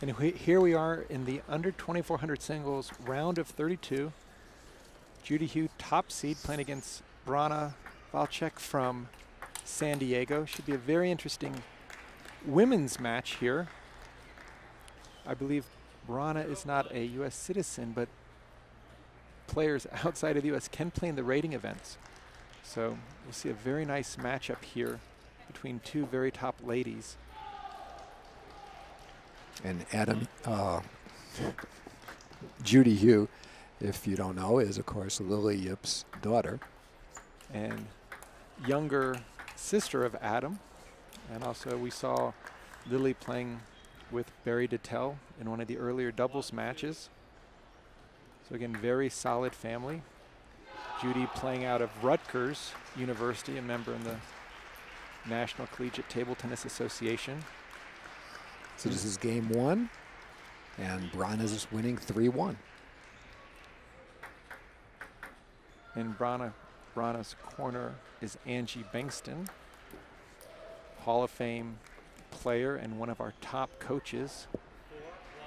And here we are in the under 2400 singles round of 32. Judy Hugh, top seed, playing against Brana Vlasic from San Diego. Should be a very interesting women's match here. I believe Brana is not a U.S. citizen, but players outside of the U.S. can play in the rating events. So we'll see a very nice matchup here between two very top ladies. And Adam, Judy Hugh, if you don't know, is of course Lily Yip's daughter. And younger sister of Adam. And also we saw Lily playing with Barry Dittel in one of the earlier doubles matches. So again, very solid family. Judy playing out of Rutgers University, a member in the National Collegiate Table Tennis Association. So this is game one, and Brana's is winning 3-1. In Brana's corner is Angie Bankston, Hall of Fame player and one of our top coaches,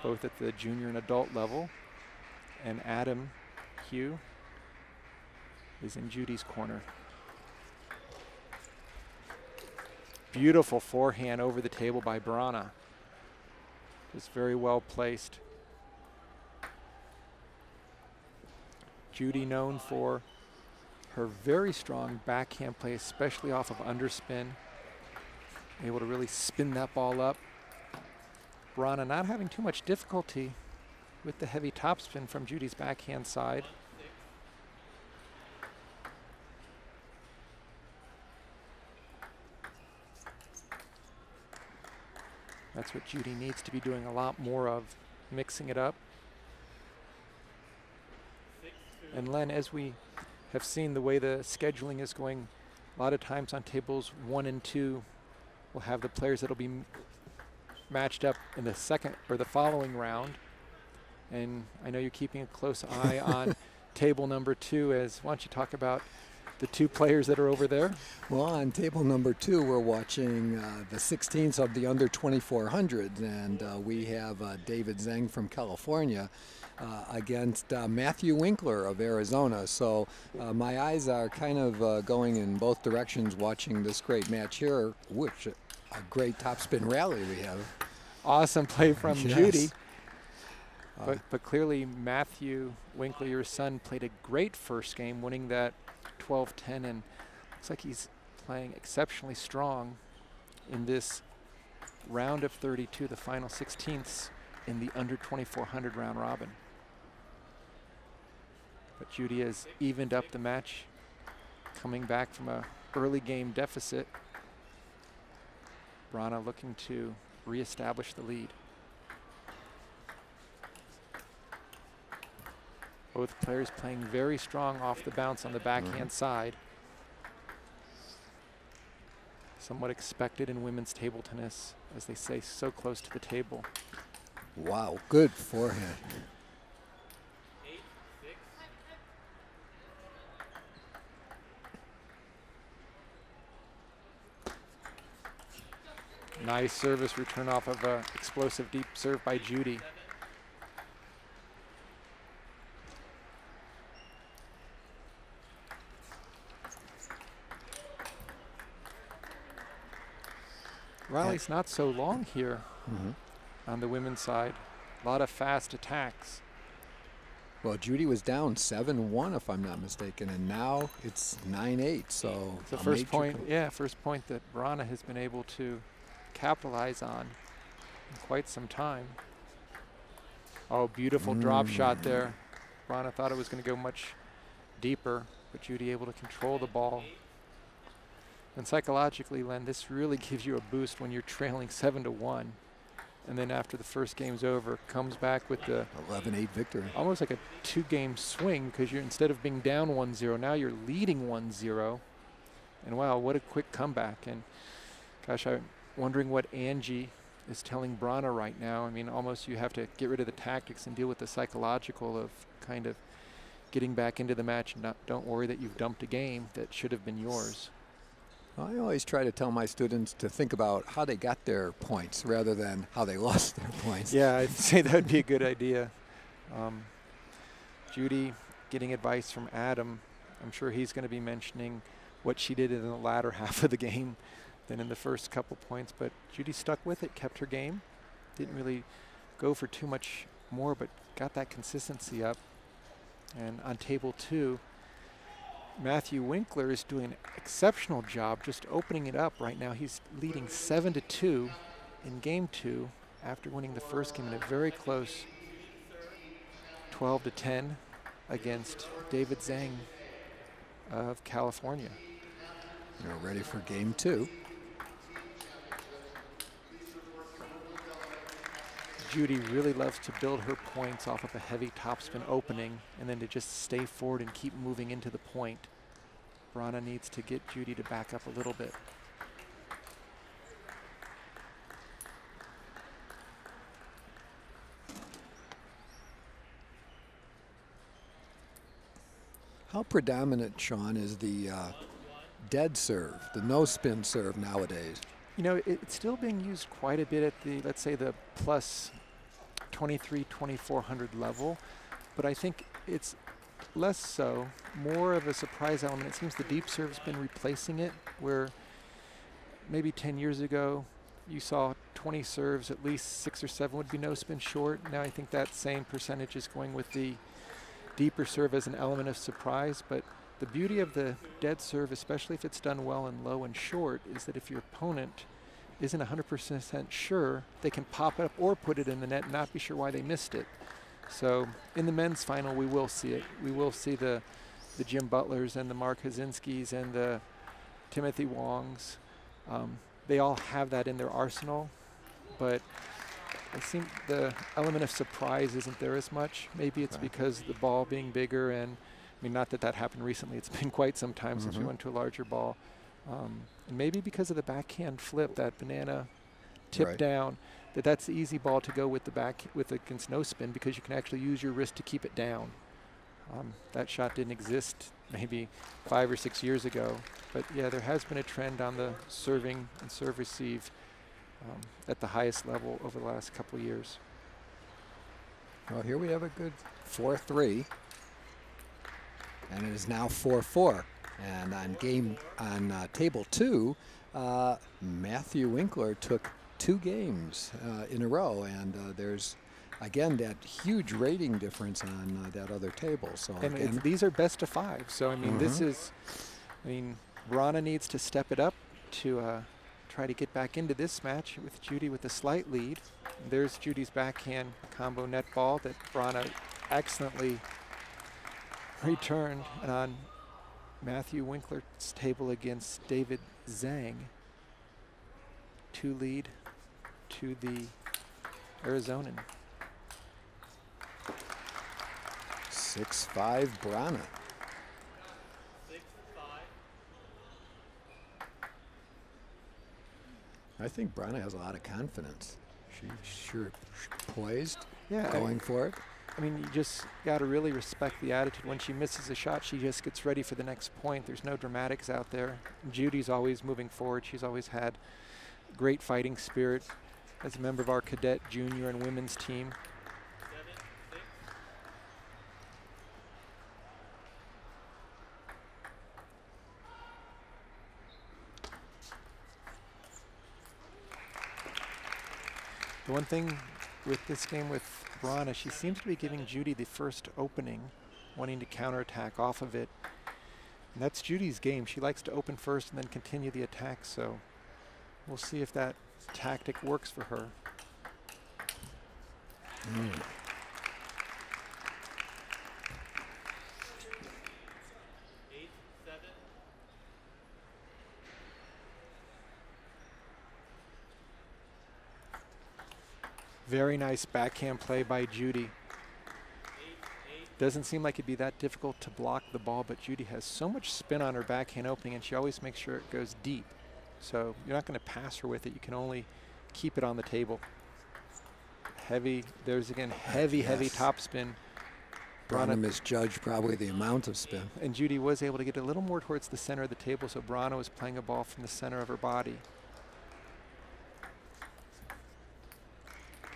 both at the junior and adult level. And Adam Hugh is in Judy's corner. Beautiful forehand over the table by Brana. Just very well placed. Judy known for her very strong backhand play, especially off of underspin. Able to really spin that ball up. Brana not having too much difficulty with the heavy topspin from Judy's backhand side. That's what Judy needs to be doing a lot more of, mixing it up. And Len, as we have seen the way the scheduling is going, a lot of times on tables 1 and 2, we'll have the players that'll be matched up in the second or the following round. And I know you're keeping a close eye on table number 2. Why don't you talk about the two players that are over there? Well, on table number 2, we're watching the 16th of the under 2400, and we have David Zhang from California against Matthew Winkler of Arizona. So my eyes are kind of going in both directions watching this great match here, which a great topspin rally we have. Awesome play from Yes. Judy. But clearly Matthew Winkler, your son, played a great first game, winning that 12-10, and looks like he's playing exceptionally strong in this round of 32, the final 16ths in the under 2400 round robin. But Judy has evened up the match, coming back from a early game deficit. Brana looking to reestablish the lead. Both players playing very strong off the bounce on the backhand side. Somewhat expected in women's table tennis, as they say, so close to the table. Wow, good forehand. Nice service return off of an explosive deep serve by Judy. Rally's not so long here on the women's side. A lot of fast attacks. Well, Judy was down 7-1, if I'm not mistaken, and now it's 9-8. So the first point that Brana has been able to capitalize on in quite some time. Oh, beautiful drop shot there. Brana thought it was going to go much deeper, but Judy able to control the ball. And psychologically, Len, this really gives you a boost when you're trailing 7-1. And then after the first game's over, comes back with the 11-8 victory. Almost like a 2-game swing, because you're, instead of being down 1-0, now you're leading 1-0. And wow, what a quick comeback. And gosh, I'm wondering what Angie is telling Brana right now. I mean, almost you have to get rid of the tactics and deal with the psychological of kind of getting back into the match. Don't worry that you've dumped a game that should have been yours. I always try to tell my students to think about how they got their points rather than how they lost their points. Yeah, I'd say that would be a good idea. Judy getting advice from Adam. I'm sure he's going to be mentioning what she did in the latter half of the game than in the first couple points. But Judy stuck with it, kept her game. Didn't really go for too much more, but got that consistency up. And on table 2, Matthew Winkler is doing an exceptional job just opening it up right now. He's leading 7-2 in game 2 after winning the first game in a very close 12-10 against David Zhang of California. We're ready for game 2. Judy really loves to build her points off of a heavy topspin opening and then to just stay forward and keep moving into the point. Brana needs to get Judy to back up a little bit. How predominant, Sean, is the dead serve, the no-spin serve nowadays? You know, it's still being used quite a bit at the, let's say, the plus 2,300-2,400 level, but I think it's less so, more of a surprise element. It seems the deep serve's been replacing it, where maybe 10 years ago you saw 20 serves, at least 6 or 7 would be no spin short. Now I think that same percentage is going with the deeper serve as an element of surprise, but the beauty of the dead serve, especially if it's done well and low and short, is that if your opponent isn't 100% sure, they can pop it up or put it in the net and not be sure why they missed it. So in the men's final, we will see it. We will see the Jim Butlers and the Mark Hazinskis and the Timothy Wongs. They all have that in their arsenal, but I think the element of surprise isn't there as much. Maybe it's because the ball being bigger, and I mean, not that that happened recently. It's been quite some time since we went to a larger ball. And maybe because of the backhand flip, that banana tip down, that's the easy ball to go with the against no spin, because you can actually use your wrist to keep it down. That shot didn't exist maybe 5 or 6 years ago. But yeah, there has been a trend on the serving and serve receive at the highest level over the last couple of years. Well, here we have a good 4-3. And it is now 4-4. And on table 2, Matthew Winkler took 2 games in a row, and there's again that huge rating difference on that other table. So and these are best of 5. So I mean, this is, I mean, Brana needs to step it up to try to get back into this match with Judy with a slight lead. There's Judy's backhand combo net ball that Brana excellently returned. And on Matthew Winkler's table against David Zhang, 2 lead to the Arizonan. 6-5 Brana. I think Brana has a lot of confidence. She's sure poised, going for it. I mean, you just got to really respect the attitude. When she misses a shot, she just gets ready for the next point. There's no dramatics out there. Judy's always moving forward. She's always had great fighting spirit as a member of our cadet, junior, and women's team. The one thing with this game with Brana, she seems to be giving Judy the first opening, wanting to counterattack off of it. And that's Judy's game. She likes to open first and then continue the attack, so we'll see if that tactic works for her. Very nice backhand play by Judy. Doesn't seem like it'd be that difficult to block the ball, but Judy has so much spin on her backhand opening, and she always makes sure it goes deep. So you're not going to pass her with it. You can only keep it on the table. Heavy, there's again heavy topspin Brana misjudged probably the amount of spin. And Judy was able to get a little more towards the center of the table, so Brana was playing a ball from the center of her body.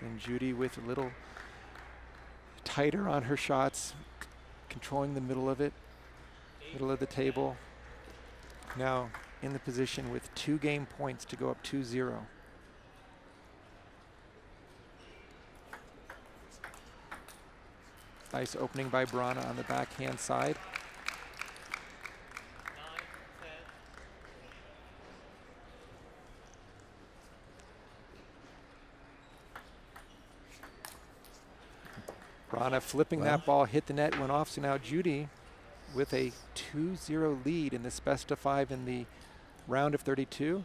And Judy with a little tighter on her shots, controlling the middle of the table. Now in the position with 2 game points to go up 2-0. Nice opening by Brana on the backhand side. Brana flipping that ball, hit the net, went off. So now Judy with a 2-0 lead in this best of 5 in the round of 32.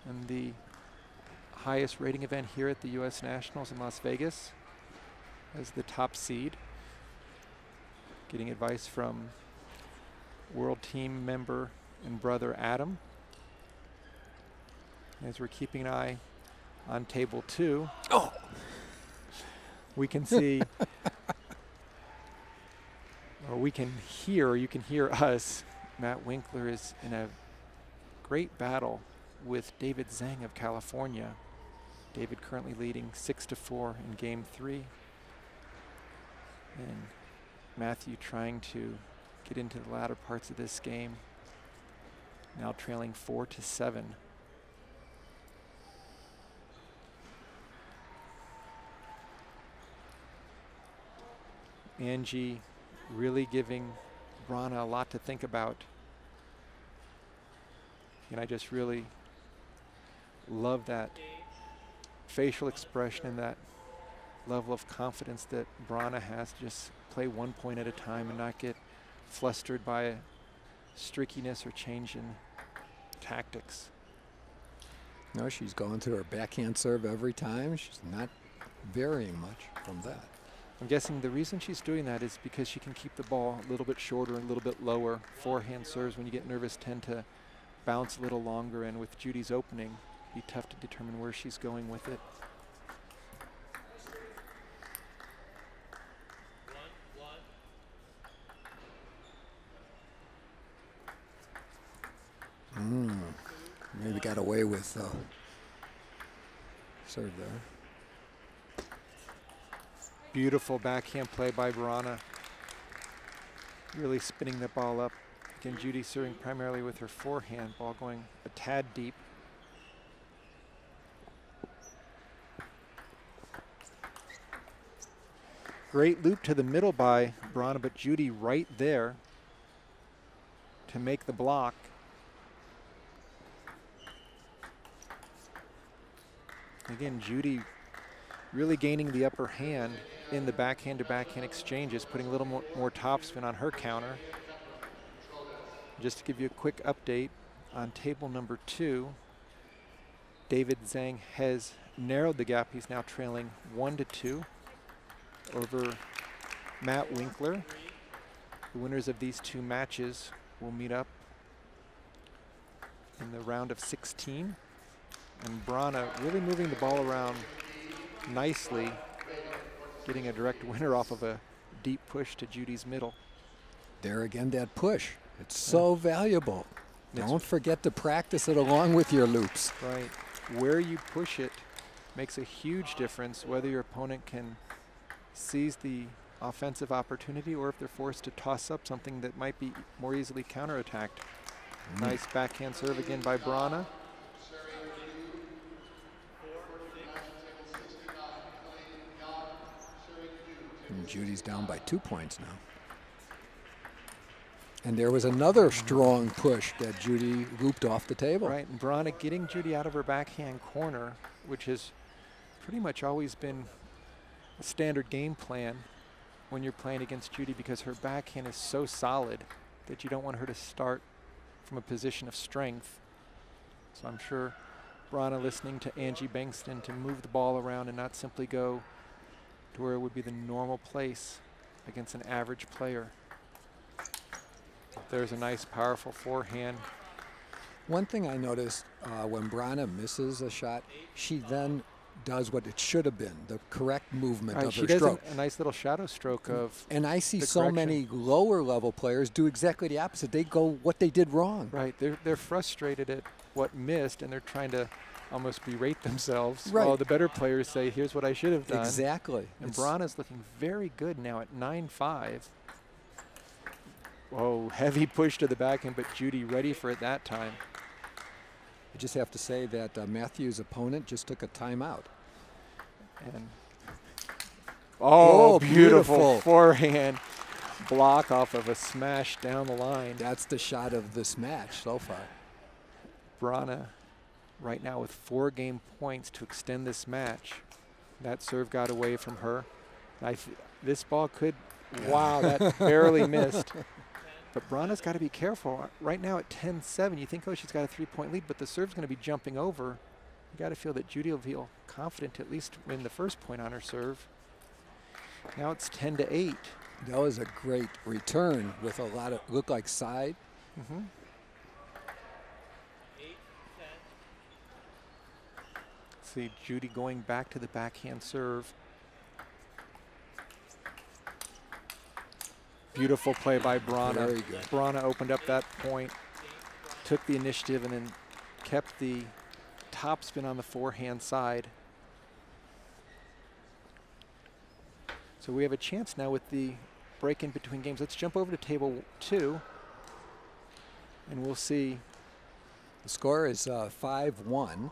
And the highest rating event here at the U.S. Nationals in Las Vegas as the top seed. Getting advice from World Team member and brother Adam. As we're keeping an eye on table 2. Oh! We can see, or we can hear, or you can hear us. Matt Winkler is in a great battle with David Zhang of California. David currently leading 6-4 in game 3. And Matthew trying to get into the latter parts of this game. Now trailing 4-7. Angie really giving Brana a lot to think about. And I just really love that facial expression and that level of confidence that Brana has to just play 1 point at a time and not get flustered by a streakiness or change in tactics. No, she's going to her backhand serve every time. She's not varying much from that. I'm guessing the reason she's doing that is because she can keep the ball a little bit shorter and a little bit lower. Forehand serves, when you get nervous, tend to bounce a little longer, and with Judy's opening, it'd be tough to determine where she's going with it. Maybe got away with serve there. Beautiful backhand play by Brana. Really spinning the ball up. Again, Judy serving primarily with her forehand, ball going a tad deep. Great loop to the middle by Brana, but Judy right there to make the block. Again, Judy really gaining the upper hand in the backhand-to-backhand exchanges, putting a little more topspin on her counter. Just to give you a quick update on table number 2, David Zhang has narrowed the gap. He's now trailing 1-2 over Matt Winkler. The winners of these 2 matches will meet up in the round of 16. And Brana really moving the ball around nicely, getting a direct winner off of a deep push to Judy's middle. There again, that push. It's so valuable. Don't forget to practice it along with your loops. Right. Where you push it makes a huge difference, whether your opponent can seize the offensive opportunity or if they're forced to toss up something that might be more easily counterattacked. Nice backhand serve again by Brana. And Judy's down by 2 points now. And there was another strong push that Judy looped off the table. Right, and Brana getting Judy out of her backhand corner, which has pretty much always been a standard game plan when you're playing against Judy, because her backhand is so solid that you don't want her to start from a position of strength. So I'm sure Brana listening to Angie Bankston to move the ball around and not simply go to where it would be the normal place against an average player. There's a nice, powerful forehand. One thing I noticed when Brana misses a shot, she then does what it should have been, the correct movement Right, of she her does stroke. a nice little shadow stroke of. And I see the so correction. many lower level players do exactly the opposite. They go what they did wrong. Right, they're frustrated at what missed, and they're trying to almost berate themselves. Right. While the better players say, "Here's what I should have done." Exactly. And Brana's looking very good now at 9-5. Whoa, heavy push to the backhand, but Judy ready for it that time. I just have to say that Matthew's opponent just took a timeout. And oh, beautiful beautiful forehand block off of a smash down the line. That's the shot of this match so far. Brana right now with 4 game points to extend this match. That serve got away from her. This ball could, wow, that barely missed. But Brana's got to be careful. Right now at 10-7, you think, oh, she's got a 3-point lead, but the serve's going to be jumping over. You got to feel that Judy will feel confident to at least win the first point on her serve. Now it's 10-8. That was a great return with a lot of, looked like side. Mm-hmm. See Judy going back to the backhand serve. Beautiful play by Brana. Very good. Brana opened up that point, took the initiative, and then kept the top spin on the forehand side. So we have a chance now with the break in between games. Let's jump over to table 2, and we'll see. The score is 5-1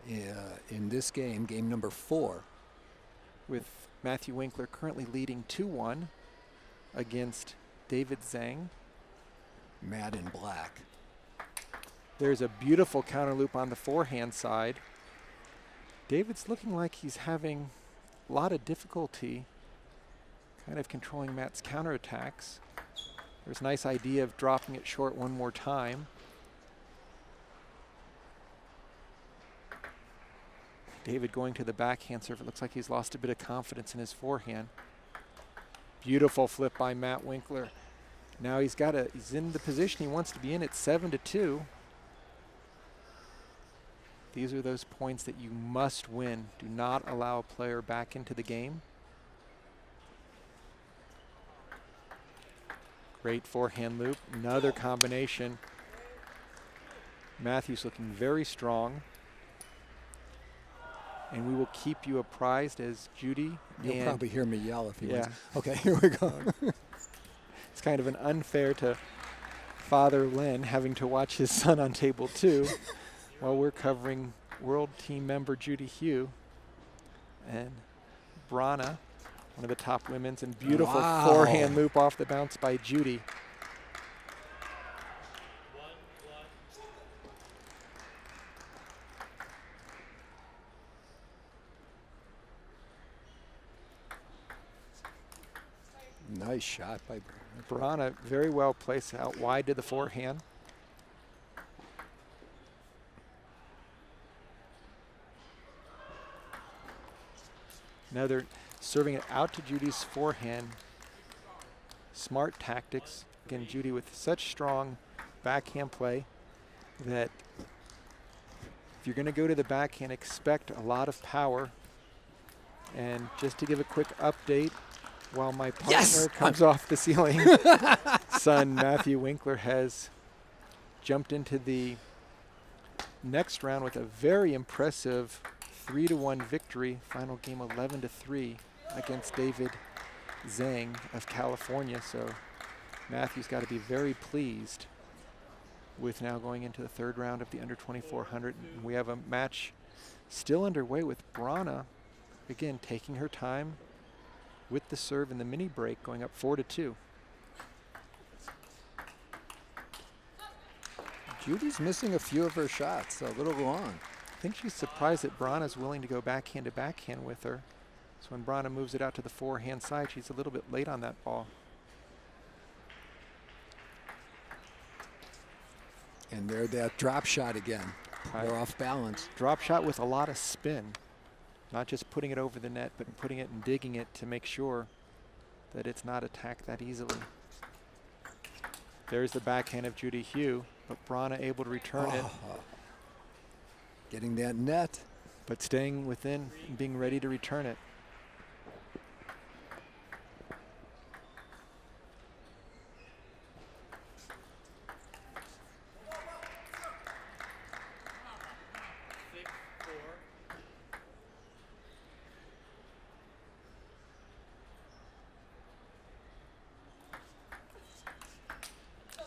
in this game, game number 4. With Matthew Winkler currently leading 2-1 against David Zhang. Matt in black. There's a beautiful counter loop on the forehand side. David's looking like he's having a lot of difficulty kind of controlling Matt's counterattacks. There's a nice idea of dropping it short one more time. David going to the backhand serve. It looks like he's lost a bit of confidence in his forehand. Beautiful flip by Matt Winkler. Now he's in the position he wants to be in at 7-2. These are those points that you must win. Do not allow a player back into the game. Great forehand loop, another combination. Matthew's looking very strong. And we will keep you apprised as Judy. You'll probably hear me yell if he wins. Yeah. Okay, here we go. It's kind of an unfair to Father Len having to watch his son on table 2 while we're covering world team member Judy Hugh and Brana, one of the top women's, and beautiful forehand loop off the bounce by Judy. Nice shot by Brana, very well placed out wide to the forehand. Now they're serving it out to Judy's forehand. Smart tactics. Again, Judy with such strong backhand play that if you're going to go to the backhand, expect a lot of power. And just to give a quick update, while my partner comes off the ceiling, son Matthew Winkler has jumped into the next round with a very impressive 3-1 victory. Final game 11-3 against David Zhang of California. So Matthew's got to be very pleased with now going into the 3rd round of the under 2400. And we have a match still underway with Brana, again taking her time with the serve in the mini break, going up 4-2. Judy's missing a few of her shots, a little long. I think she's surprised that Brana's willing to go backhand to backhand with her. So when Brana moves it out to the forehand side, she's a little bit late on that ball. And there, that drop shot again. They're off balance. Drop shot with a lot of spin. Not just putting it over the net, but putting it and digging it to make sure that it's not attacked that easily. There's the backhand of Judy Hugh, but Brana able to return it. Getting that net. but staying within and being ready to return it.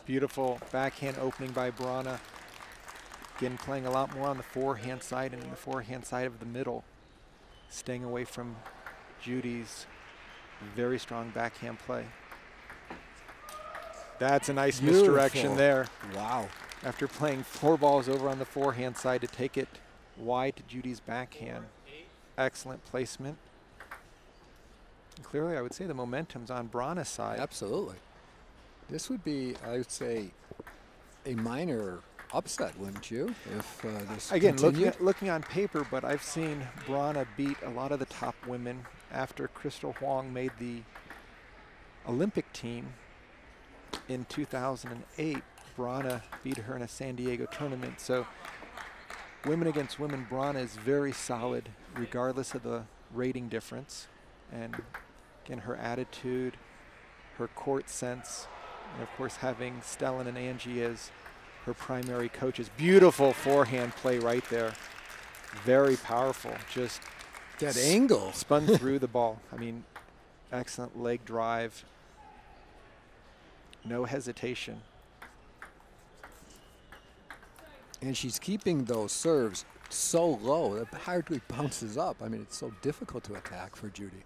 Beautiful backhand opening by Brana. Again, playing a lot more on the forehand side and the forehand side of the middle. Staying away from Judy's very strong backhand play. That's a nice misdirection there. Wow. After playing 4 balls over on the forehand side to take it wide to Judy's backhand. Excellent placement. And clearly, I would say the momentum's on Brana's side. Absolutely. This would be, I would say, a minor upset, wouldn't you? If this again, continued? looking on paper, but I've seen Brana beat a lot of the top women after Crystal Huang made the Olympic team in 2008. Brana beat her in a San Diego tournament. So women against women, Brana is very solid regardless of the rating difference. And again, her attitude, her court sense, and of course having Stellan and Angie as her primary coaches. Beautiful forehand play right there. Very powerful. Just that angle. Spun through the ball. I mean, excellent leg drive. No hesitation. And she's keeping those serves so low. It hardly bounces up. I mean, it's so difficult to attack for Judy.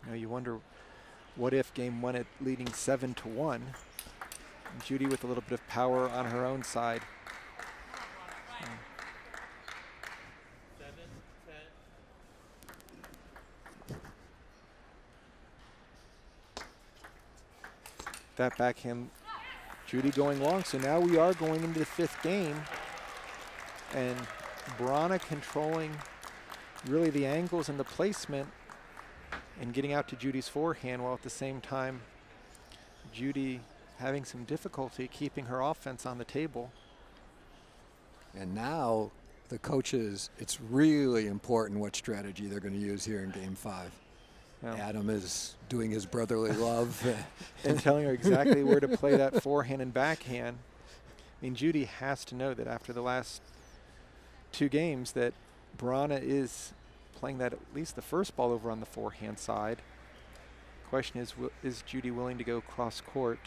Now you wonder, what if game 1 at leading 7-1? Judy with a little bit of power on her own side. That backhand, Judy going long. So now we are going into the 5th game. And Brana controlling really the angles and the placement and getting out to Judy's forehand, while at the same time Judy having some difficulty keeping her offense on the table. And now the coaches, it's really important what strategy they're going to use here in game 5. Yeah. Adam is doing his brotherly love. And telling her exactly where to play that forehand and backhand. I mean, Judy has to know that after the last 2 games that Brana is playing that at least the first ball over on the forehand side. Question is Judy willing to go cross court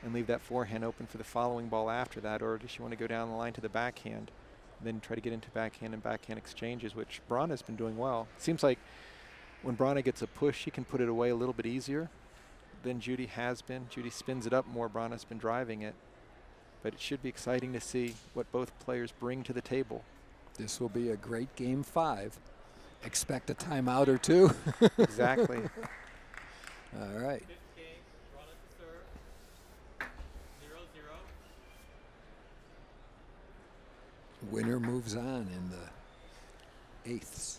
and leave that forehand open for the following ball after that, or does she want to go down the line to the backhand and then try to get into backhand and backhand exchanges, which Brana's been doing well. Seems like when Brana gets a push, she can put it away a little bit easier than Judy has been. Judy spins it up more, Brana's been driving it. But it should be exciting to see what both players bring to the table. This will be a great game 5. Expect a timeout or 2. Exactly. All right. Winner moves on in the 8th.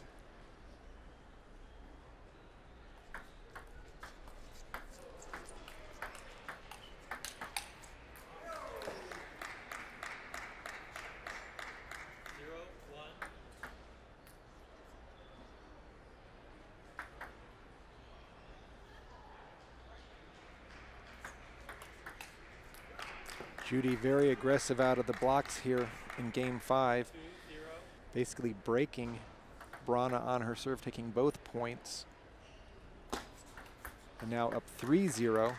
Judy very aggressive out of the blocks here in game 5, basically breaking Brana on her serve, taking both points. And now up 3-0.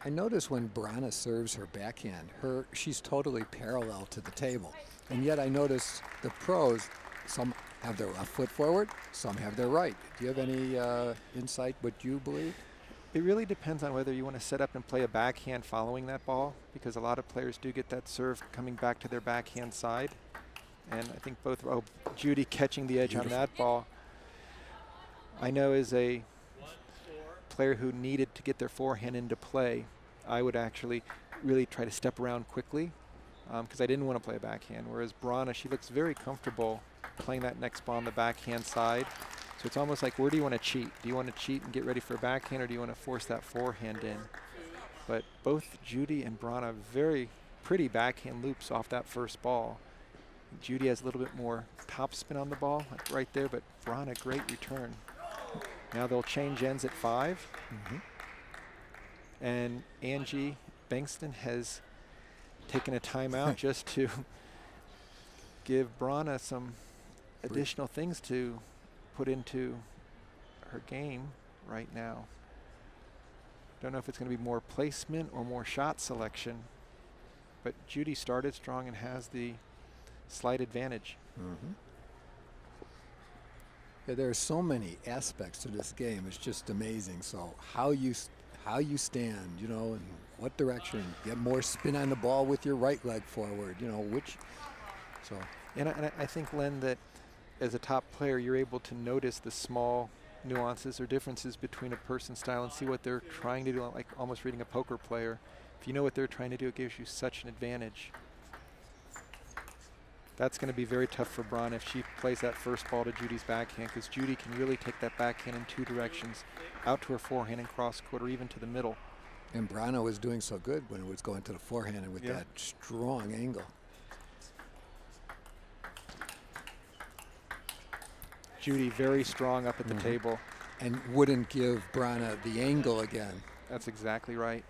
I notice when Brana serves her backhand, she's totally parallel to the table. And yet I notice the pros, some have their left foot forward, some have their right. Do you have any insight what you believe? It really depends on whether you want to set up and play a backhand following that ball, because a lot of players do get that serve coming back to their backhand side. And I think both, Judy catching the edge on that ball, I know as a player who needed to get their forehand into play, I would actually really try to step around quickly because I didn't want to play a backhand. Whereas Brana, she looks very comfortable playing that next ball on the backhand side. So it's almost like, where do you want to cheat? Do you want to cheat and get ready for a backhand, or do you want to force that forehand in? But both Judy and Brana very, pretty backhand loops off that first ball. Judy has a little bit more topspin on the ball, like right there, but Brana, great return. Now they'll change ends at 5. And Angie Bankston has taken a timeout just to give Brana some additional things to put into her game right now. Don't know if it's going to be more placement or more shot selection, but Judy started strong and has the slight advantage. Yeah, there are so many aspects to this game. It's just amazing. So how you stand, you know, and what direction. Get more spin on the ball with your right leg forward, you know, which. So. And I think, Len, that as a top player, you're able to notice the small nuances or differences between a person's style and see what they're trying to do, like almost reading a poker player. If you know what they're trying to do, it gives you such an advantage. That's going to be very tough for Brana if she plays that first ball to Judy's backhand, because Judy can really take that backhand in 2 directions, out to her forehand and cross court, or even to the middle. And Brana was doing so good when it was going to the forehand and with that strong angle. Judy very strong up at the table. And wouldn't give Brana the angle again. That's exactly right.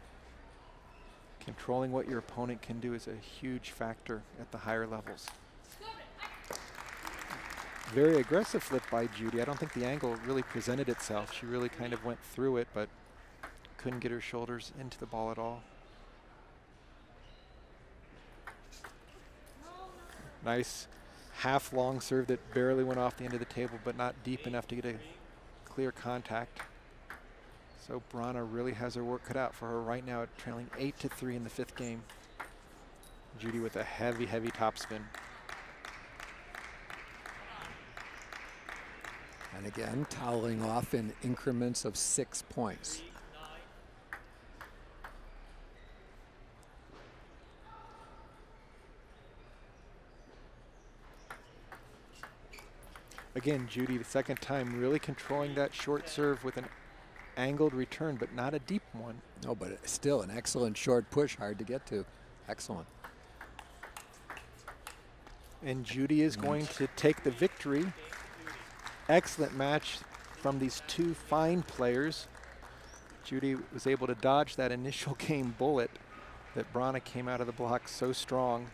Controlling what your opponent can do is a huge factor at the higher levels. Very aggressive flip by Judy. I don't think the angle really presented itself. She really kind of went through it, but couldn't get her shoulders into the ball at all. Nice half long serve that barely went off the end of the table, but not deep enough to get a clear contact. So Brana really has her work cut out for her right now, trailing 8-3 in the 5th game. Judy with a heavy, heavy topspin. And again, toweling off in increments of 6 points. Again, Judy, the second time, really controlling that short serve with an angled return, but not a deep one. No, but still an excellent short push, hard to get to. Excellent. And Judy is going to take the victory. Excellent match from these 2 fine players. Judy was able to dodge that initial game bullet that Brana came out of the block so strong.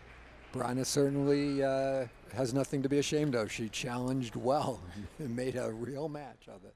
Brana certainly has nothing to be ashamed of. She challenged well and made a real match of it.